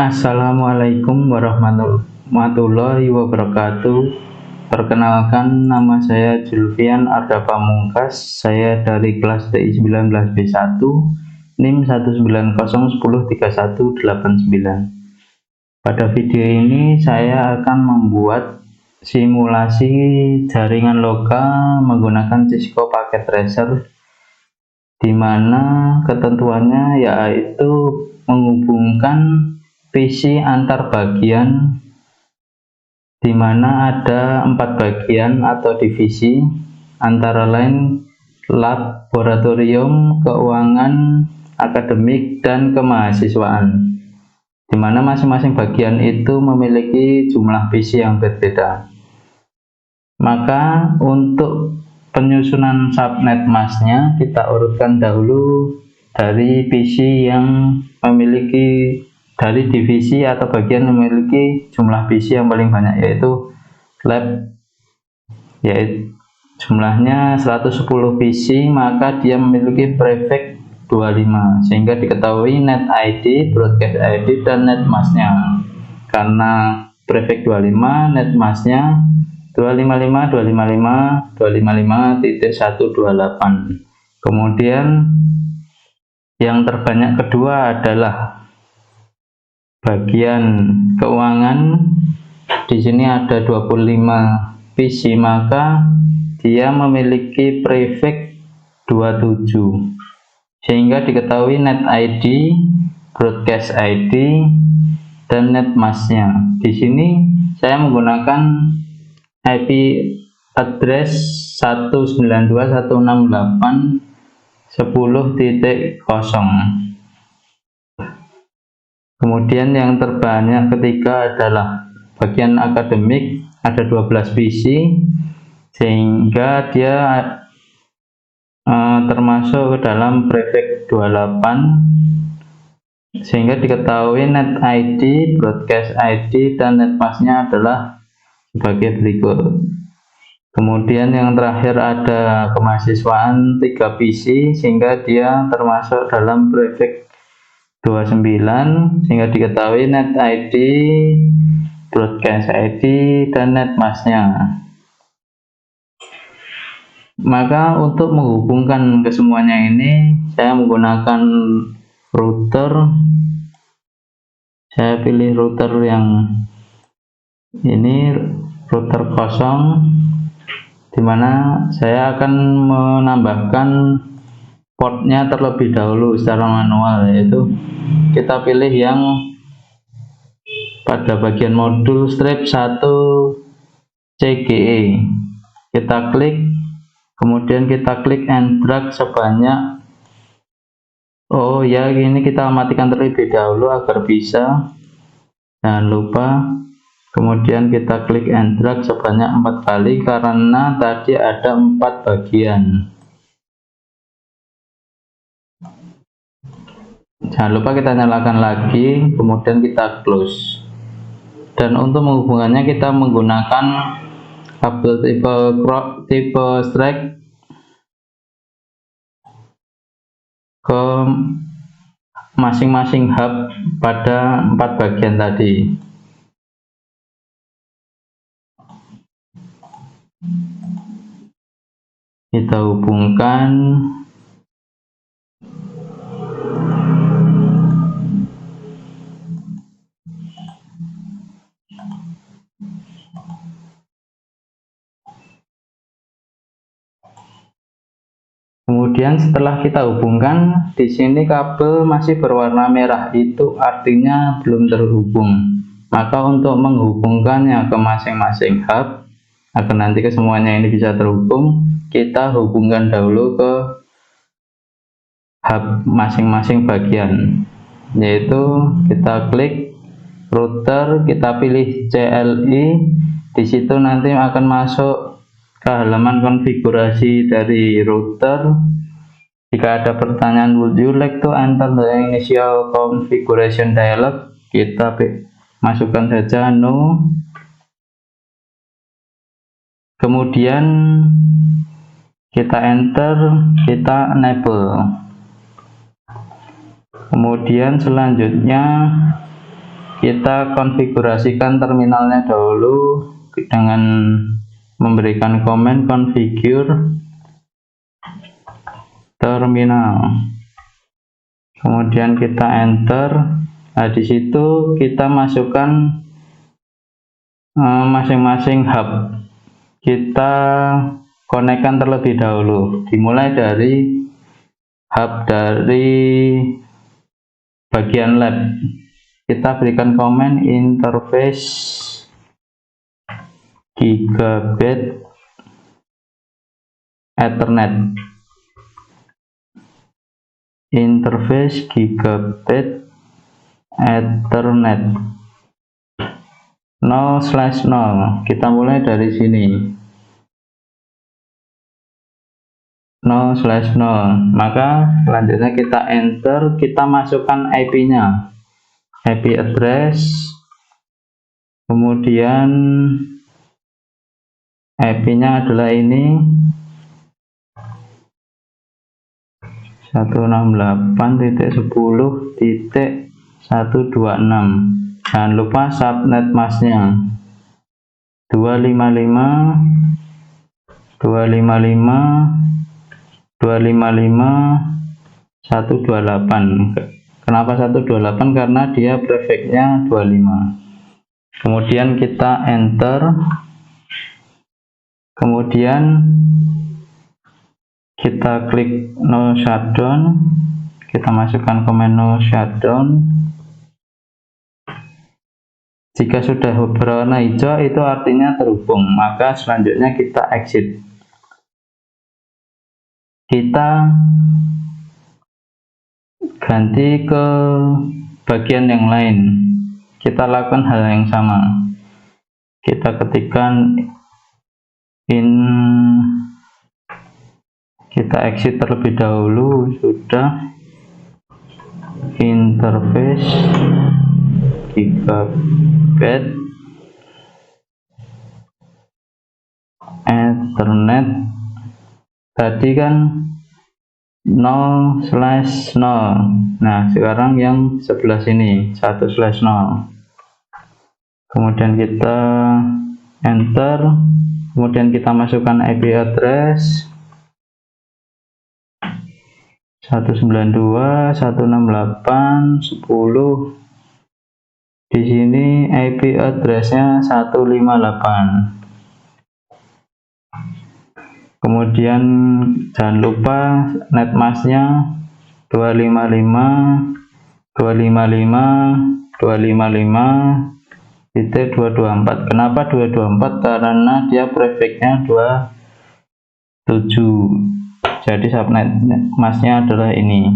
Assalamualaikum warahmatullahi wabarakatuh. Perkenalkan, nama saya Julfian Arda Pamungkas. Saya dari kelas TI 19B1, NIM 190103189. Pada video ini saya akan membuat simulasi jaringan lokal menggunakan Cisco Packet Tracer, di mana ketentuannya yaitu menghubungkan PC antar bagian, di mana ada 4 bagian atau divisi, antara lain laboratorium, keuangan, akademik, dan kemahasiswaan, di mana masing-masing bagian itu memiliki jumlah PC yang berbeda. Maka untuk penyusunan subnet masknya kita urutkan dahulu dari PC yang memiliki, dari divisi atau bagian yang memiliki jumlah PC yang paling banyak, yaitu lab, yaitu jumlahnya 110 PC, maka dia memiliki prefix 25, sehingga diketahui net ID, broadcast ID, dan net masknya. Karena prefix 25, net masknya 255.255.128. Kemudian yang terbanyak kedua adalah bagian keuangan. Di sini ada 25 PC, maka dia memiliki prefix 27, sehingga diketahui net ID, broadcast ID, dan net masknya. Di sini saya menggunakan IP address 192.168.10.0. Kemudian yang terbanyak ketiga adalah bagian akademik, ada 12 PC, sehingga dia termasuk ke dalam prefix 28, sehingga diketahui net ID, broadcast ID, dan net masknya adalah sebagai berikut. Kemudian yang terakhir ada kemahasiswaan, 3 PC, sehingga dia termasuk dalam prefix 29, sehingga diketahui net ID, broadcast ID, dan net masknya. Maka untuk menghubungkan kesemuanya ini saya menggunakan router. Saya pilih router yang ini, router kosong, dimana saya akan menambahkan portnya terlebih dahulu secara manual, yaitu kita pilih yang pada bagian modul strip 1 CGE. Kita klik, kemudian kita klik and drag sebanyak, oh ya, ini kita matikan terlebih dahulu agar bisa, jangan lupa. Kemudian kita klik and drag sebanyak 4 kali karena tadi ada 4 bagian. Jangan lupa kita nyalakan lagi, kemudian kita close. Dan untuk menghubungkannya kita menggunakan kabel tipe strike ke masing-masing hub pada 4 bagian tadi. Kita hubungkan. Kemudian setelah kita hubungkan, di sini kabel masih berwarna merah, itu artinya belum terhubung. Maka untuk menghubungkannya ke masing-masing hub agar nanti kesemuanya ini bisa terhubung, kita hubungkan dahulu ke hub masing-masing bagian, yaitu kita klik router, kita pilih CLI. Di situ nanti akan masuk ke halaman konfigurasi dari router. Jika ada pertanyaan would you like to enter the initial configuration dialog, kita masukkan saja no. Kemudian kita enter, kita enable. Kemudian selanjutnya kita konfigurasikan terminalnya dahulu dengan memberikan komen configure terminal, kemudian kita enter. Nah, di situ kita masukkan masing-masing hub, kita konekkan terlebih dahulu, dimulai dari hub dari bagian lab. Kita berikan komen interface gigabit Ethernet, interface gigabit Ethernet 0/0. Kita mulai dari sini 0/0. Maka selanjutnya kita enter, kita masukkan IP-nya, IP address, kemudian IP-nya adalah ini 168.10.126. Jangan lupa subnet masknya 255.255.128. Kenapa 128? Karena dia prefixnya 25. Kemudian kita enter, kemudian kita klik no shutdown, kita masukkan komen no shutdown. Jika sudah berwarna hijau itu artinya terhubung, maka selanjutnya kita exit. Kita ganti ke bagian yang lain, kita lakukan hal yang sama. Kita ketikkan kita exit terlebih dahulu, sudah interface gigabit Ethernet tadi kan 0/0. Nah, sekarang yang sebelah sini 1/0. Kemudian kita enter, kemudian kita masukkan IP address 192.168.10. Di sini IP addressnya 158. Kemudian jangan lupa netmasknya 255.255.254. Kenapa 224? Karena dia prefixnya 27. Jadi subnet masknya adalah ini.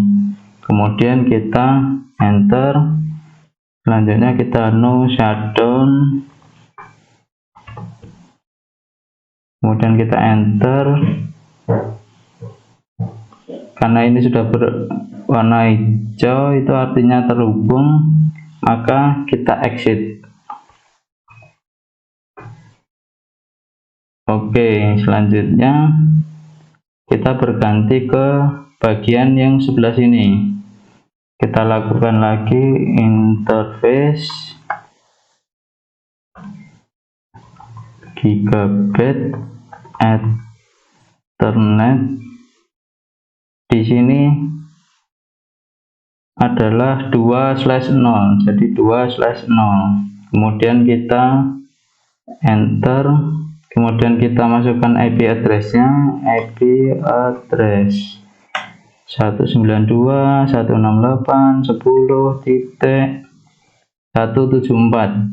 Kemudian kita enter, selanjutnya kita no shutdown, kemudian kita enter. Karena ini sudah berwarna hijau itu artinya terhubung, maka kita exit. Oke, selanjutnya kita berganti ke bagian yang sebelah sini. Kita lakukan lagi interface gigabit Ethernet. Di sini adalah 2/0, jadi 2/0. Kemudian kita enter, kemudian kita masukkan IP addressnya, IP address 192.168.10.174.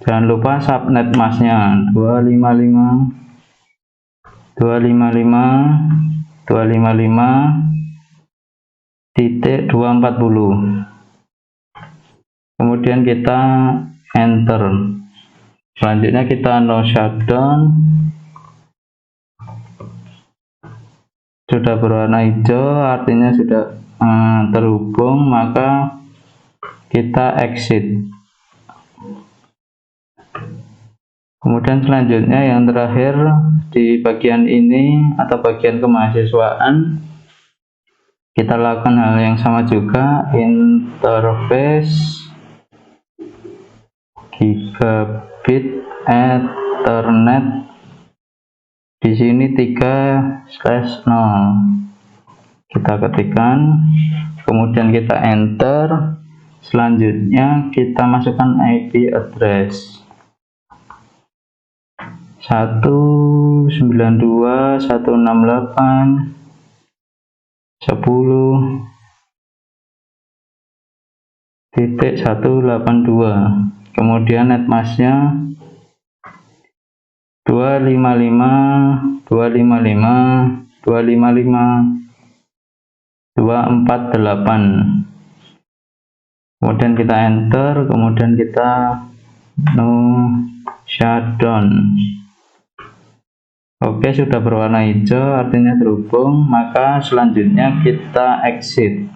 Jangan lupa subnet masknya 255.255.240. Kemudian kita enter. Selanjutnya kita no shutdown. Sudah berwarna hijau artinya sudah terhubung, maka kita exit. Kemudian selanjutnya yang terakhir di bagian ini atau bagian kemahasiswaan, kita lakukan hal yang sama juga, interface gigabit Ethernet. Di sini 3/0 kita ketikkan, kemudian kita enter. Selanjutnya kita masukkan IP address 192.168.10.182, kemudian netmasknya 255.255.255.248. Kemudian kita enter, kemudian kita no shutdown. Oke, sudah berwarna hijau, artinya terhubung. Maka selanjutnya kita exit.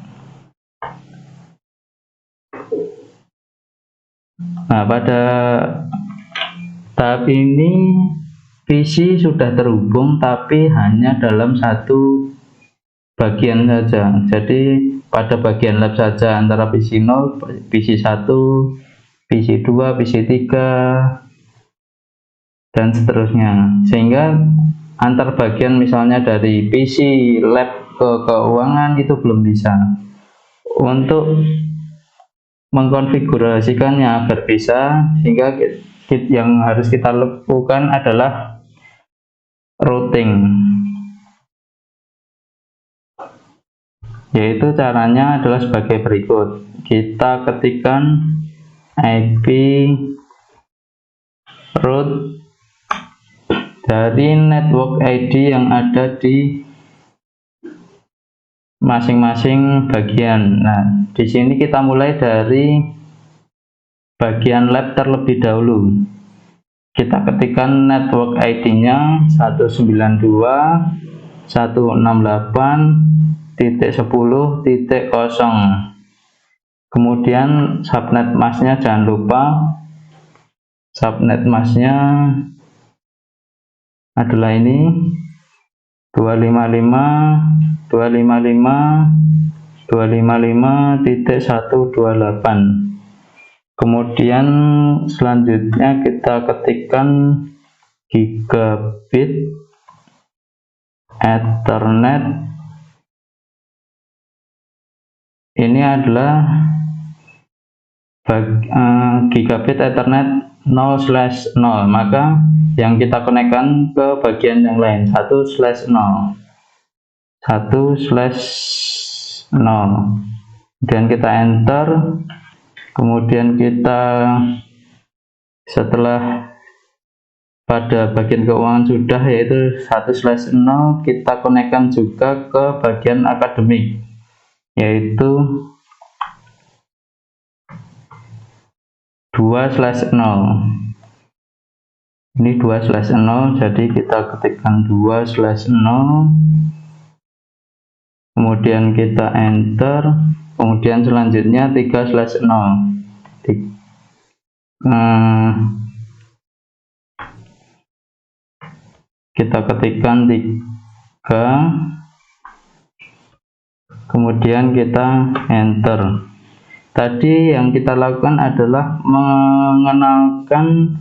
Nah, pada tahap ini PC sudah terhubung, tapi hanya dalam satu bagian saja. Jadi pada bagian lab saja, antara PC 0, PC 1, PC 2, PC 3, dan seterusnya. Sehingga antar bagian misalnya dari PC lab ke keuangan itu belum bisa. Untuk mengkonfigurasikannya agar bisa, sehingga yang harus kita lakukan adalah routing, yaitu caranya adalah sebagai berikut. Kita ketikkan IP root dari network ID yang ada di masing-masing bagian. Nah, di sini kita mulai dari bagian lab terlebih dahulu. Kita ketikkan network ID-nya 192.168.10.0. Kemudian subnet masknya jangan lupa, subnet masknya adalah ini 255.255.128. Kemudian selanjutnya kita ketikkan gigabit Ethernet. Ini adalah gigabit Ethernet 0/0, maka yang kita konekkan ke bagian yang lain 1/0, 1/0. Kemudian kita enter. Kemudian kita setelah pada bagian keuangan sudah, yaitu 1/0, kita konekkan juga ke bagian akademik, yaitu 2/0. Ini 2/0, jadi kita ketikkan 2/0, kemudian kita enter. Kemudian selanjutnya 3/0. Kita ketikkan 3, kemudian kita enter. Tadi yang kita lakukan adalah mengenalkan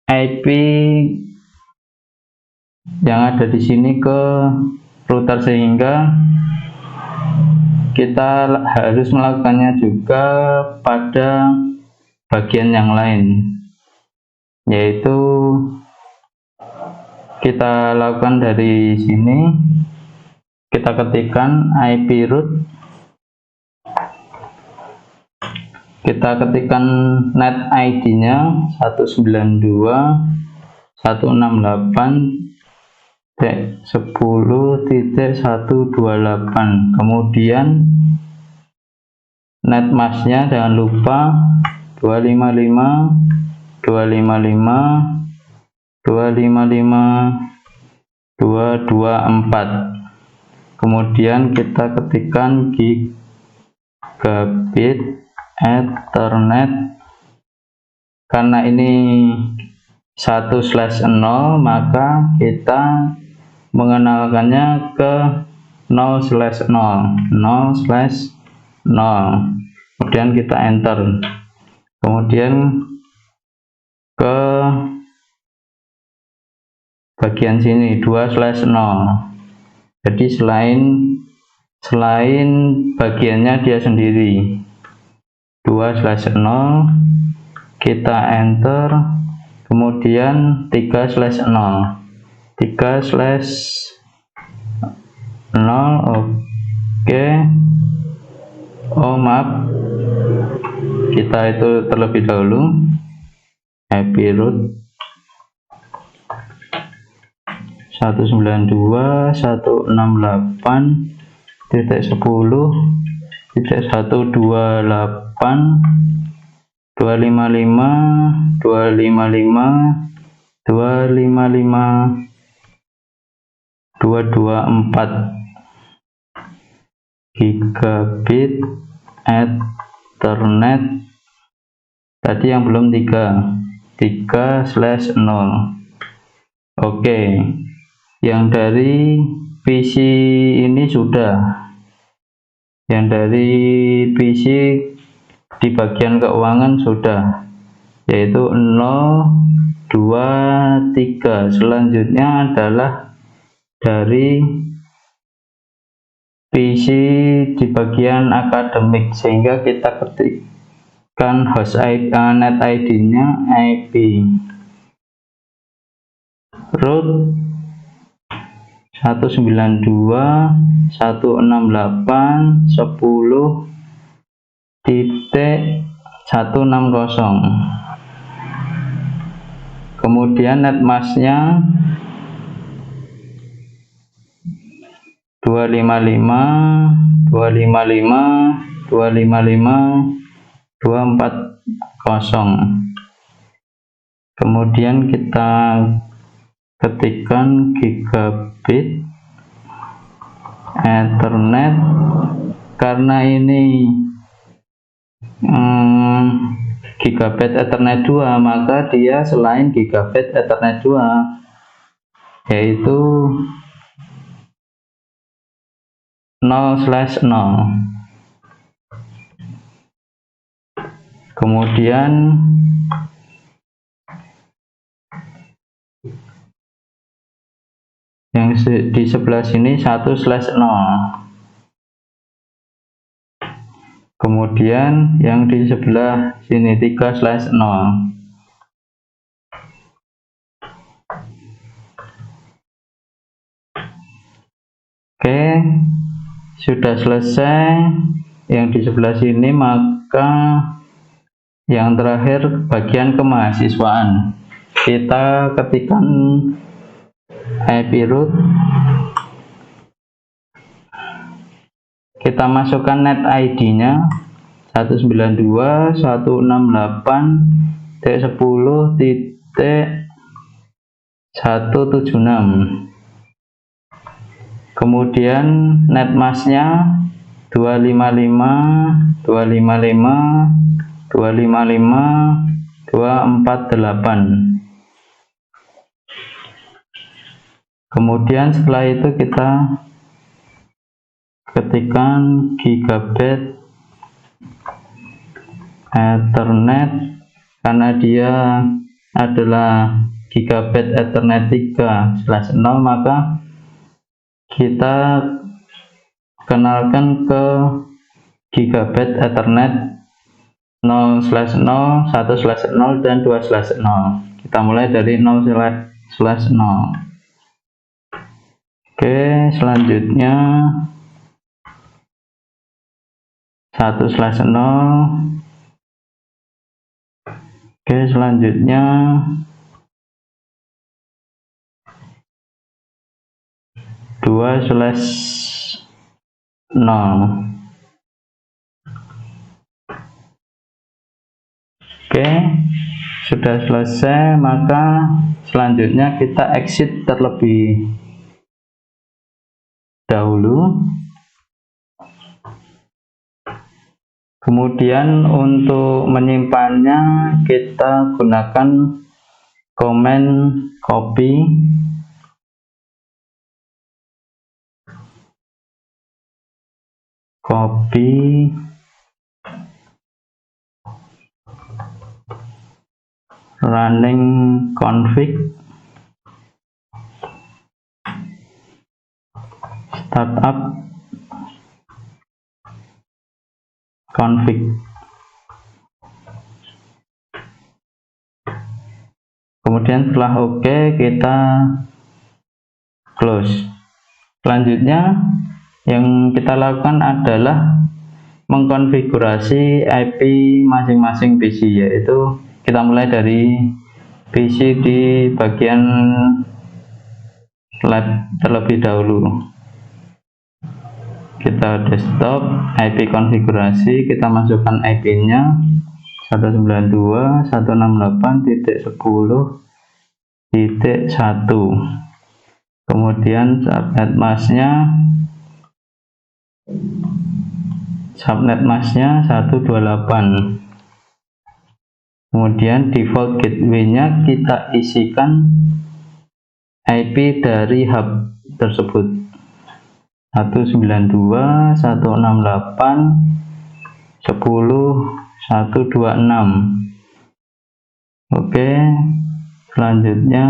IP yang ada di sini ke router, sehingga kita harus melakukannya juga pada bagian yang lain, yaitu kita lakukan dari sini. Kita ketikkan IP root, kita ketikkan net ID-nya 192.168.10.128. Kemudian net masknya jangan lupa 255.254. Kemudian kita ketikkan gigabit Ethernet. Karena ini 1/0, maka kita mengenalkannya ke 0/0, kemudian kita enter, kemudian ke bagian sini 2/0. Jadi selain bagiannya dia sendiri 2/0, kita enter, kemudian 3/0, oke. Oh maaf, kita itu terlebih dahulu IP root 192.168.255.255.254 gigabit Ethernet. Tadi yang belum 3/0. Oke, yang dari PC ini sudah, yang dari PC di bagian keuangan sudah, yaitu 023. Selanjutnya adalah dari PC di bagian akademik, sehingga kita ketikkan host ID, net ID-nya IP root 192.168.10.160. Kemudian net mask-nya 255.255.255.240. Kemudian kita ketikkan gigabit Ethernet. Karena ini gigabit Ethernet 2, maka dia selain gigabit Ethernet 2, yaitu 0/0. Kemudian yang di sebelah sini 1/0. Kemudian yang di sebelah sini 3/0. Oke, sudah selesai yang di sebelah sini, maka yang terakhir bagian kemahasiswaan. Kita ketikkan IP root, kita masukkan net ID-nya 192.168.10.176. Kemudian net mask-nya 255.255.248. Kemudian setelah itu kita ketikkan gigabit Ethernet, karena dia adalah gigabit Ethernet 3/0, maka kita kenalkan ke gigabit Ethernet 0/0, 1/0, dan 2/0. Kita mulai dari 0/0. Oke, selanjutnya 1/0. Oke, selanjutnya 2/0. Oke, sudah selesai, maka selanjutnya kita exit terlebih dahulu. Kemudian untuk menyimpannya kita gunakan command copy copy running config startup config. Kemudian setelah OK kita close. Selanjutnya yang kita lakukan adalah mengkonfigurasi IP masing-masing PC, yaitu kita mulai dari PC di bagian lab terlebih dahulu. Kita desktop, IP konfigurasi, kita masukkan IP-nya 192.168.10.1. Kemudian subnet masknya 128. Kemudian default gateway-nya kita isikan IP dari hub tersebut 192.168.10.126. Oke, selanjutnya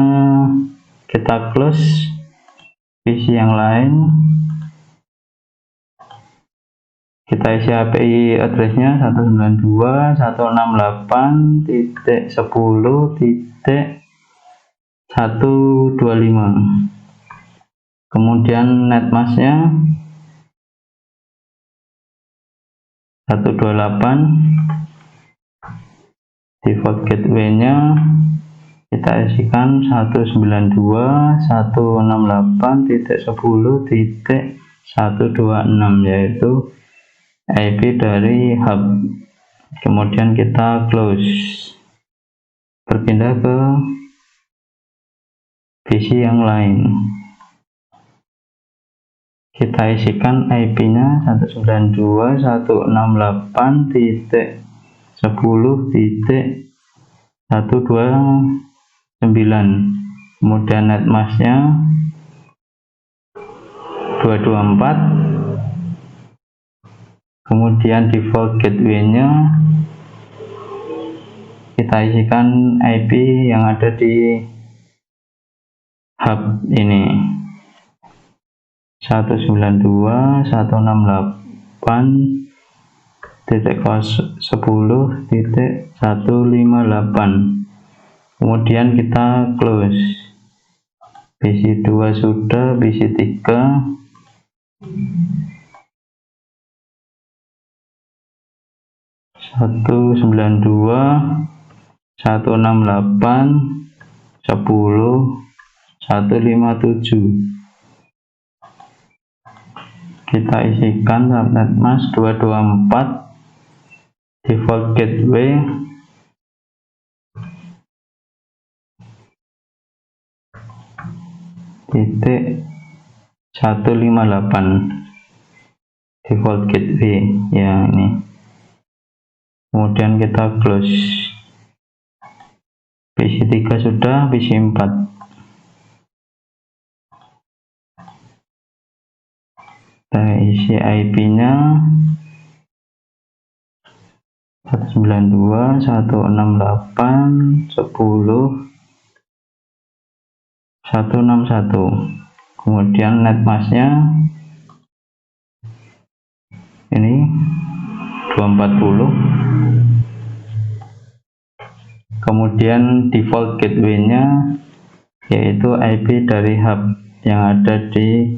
kita close PC yang lain. Kita isi API address-nya 192.168.10.125. Kemudian netmasknya 128. Default gateway-nya kita isikan 192.168.10.126, yaitu IP dari hub. Kemudian kita close, berpindah ke PC yang lain. Kita isikan IP-nya 192.168.10.129. Kemudian netmasknya 224. Kemudian default gateway-nya kita isikan IP yang ada di hub ini 192.168.10.158. Kemudian kita close. PC 2 sudah, PC 3 192.168.10.157. Kita isikan subnet mask 224. Default gateway titik 158. Default gateway ya ini. Kemudian kita close. PC 3 sudah, PC 4 kita isi IP-nya 192.168.10.161. Kemudian netmasknya ini 240. Kemudian default gateway-nya yaitu IP dari hub yang ada di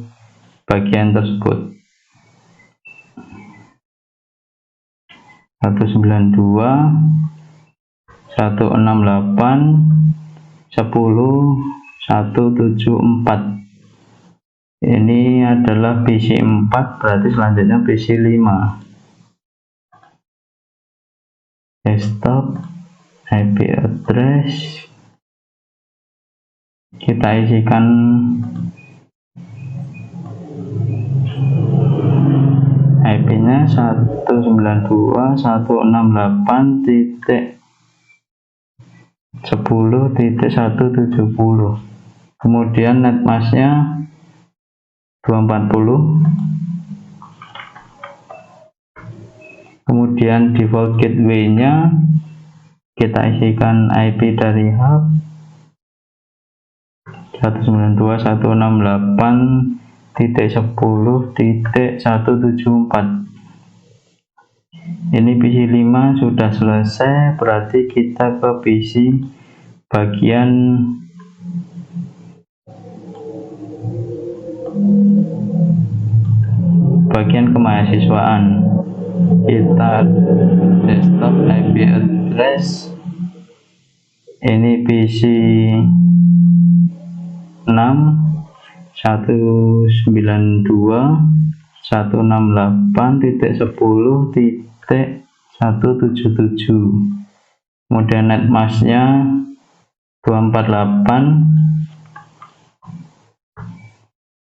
bagian tersebut 192.168.10.174. Ini adalah PC 4, berarti selanjutnya PC 5. Desktop, IP address, kita isikan IP-nya 192.168.10.170. Kemudian netmasknya 240. Kemudian default gateway-nya kita isikan IP dari hub 192.168.10.174. Ini PC 5 sudah selesai, berarti kita ke PC bagian kemahasiswaan. Kita desktop IP address, ini PC 6 192.168.10.177. kemudian netmasknya 248,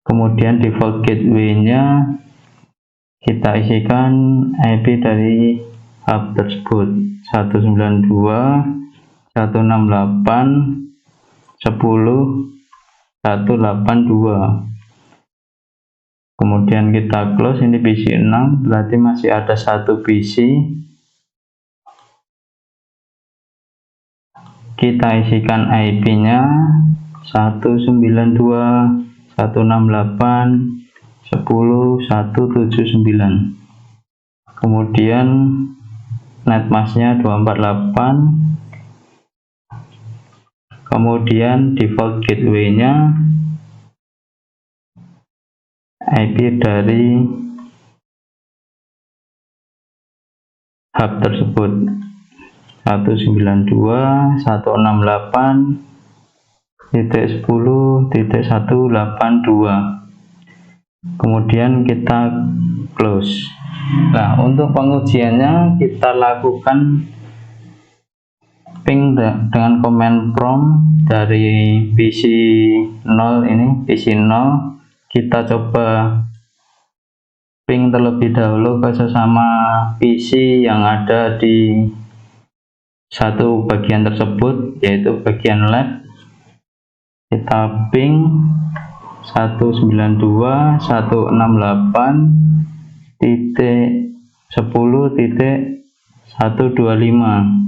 kemudian default gateway-nya kita isikan IP dari hub tersebut 192.168.10.182. kemudian kita close. Ini PC 6, berarti masih ada satu PC. Kita isikan IP-nya 192.168.10.179. kemudian netmasknya 248, kemudian default gateway-nya IP dari hub tersebut 192.168.10.182. kemudian kita close. Nah, untuk pengujiannya kita lakukan ping dengan command prompt dari PC 0. Ini PC 0, kita coba ping terlebih dahulu ke sesama PC yang ada di satu bagian tersebut, yaitu bagian lab. Kita ping 192.168.10.125.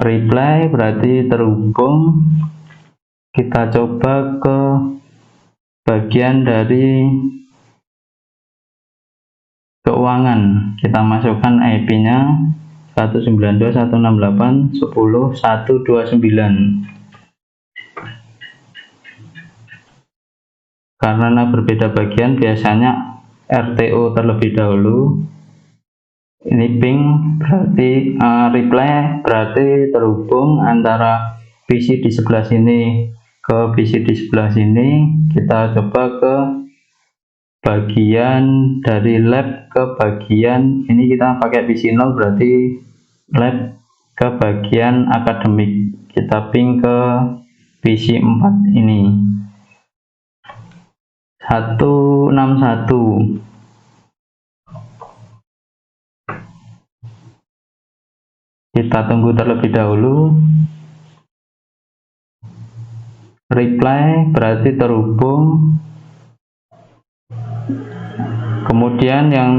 reply berarti terhubung. Kita coba ke bagian dari keuangan, kita masukkan IP-nya 192.168.10.129. Karena berbeda bagian, biasanya RTO terlebih dahulu. Ini ping berarti reply berarti terhubung antara PC di sebelah sini ke PC di sebelah sini. Kita coba ke bagian dari lab ke bagian ini, kita pakai PC 0 berarti lab ke bagian akademik. Kita ping ke PC 4 ini 161. Kita tunggu terlebih dahulu. Reply berarti terhubung. Kemudian yang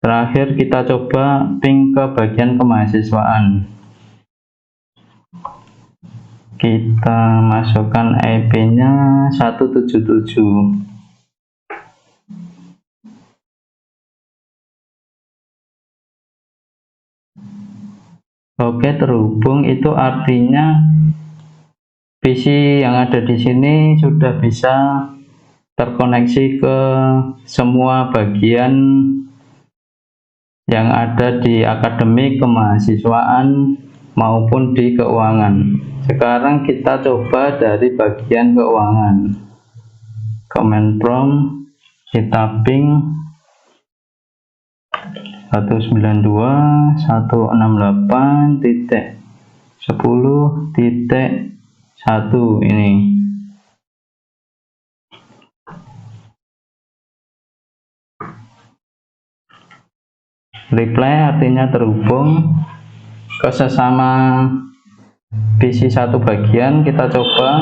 terakhir kita coba ping ke bagian kemahasiswaan. Kita masukkan IP-nya 177. Oke, terhubung. Itu artinya PC yang ada di sini sudah bisa terkoneksi ke semua bagian yang ada di akademik, kemahasiswaan maupun di keuangan. Sekarang kita coba dari bagian keuangan. Command prompt kita ping 192.168.10.1 ini. Reply artinya terhubung ke sesama PC satu bagian. Kita coba.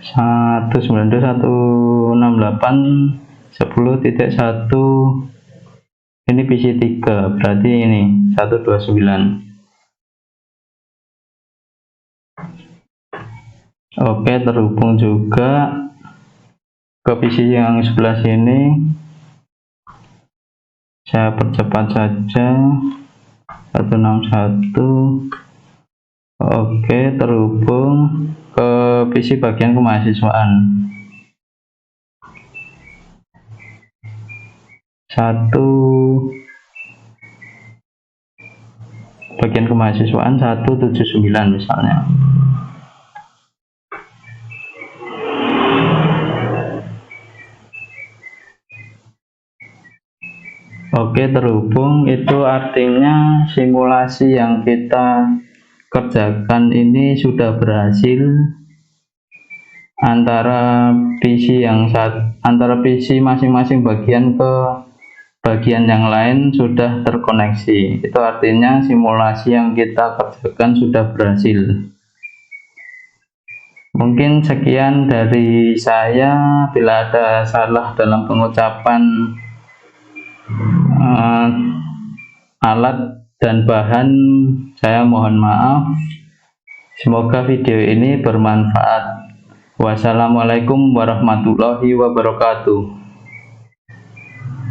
192.168.10.1 ini PC 3, berarti ini 129. Oke, terhubung juga ke PC yang sebelah sini. Saya percepat saja. 161. Oke, terhubung ke PC bagian kemahasiswaan. 1 bagian kemahasiswaan 179 misalnya. Oke, terhubung, itu artinya simulasi yang kita kerjakan ini sudah berhasil. Antara PC masing-masing bagian ke bagian yang lain sudah terkoneksi. Itu artinya simulasi yang kita kerjakan sudah berhasil. Mungkin sekian dari saya. Bila ada salah dalam pengucapan alat dan bahan, saya mohon maaf. Semoga video ini bermanfaat. Wassalamualaikum warahmatullahi wabarakatuh.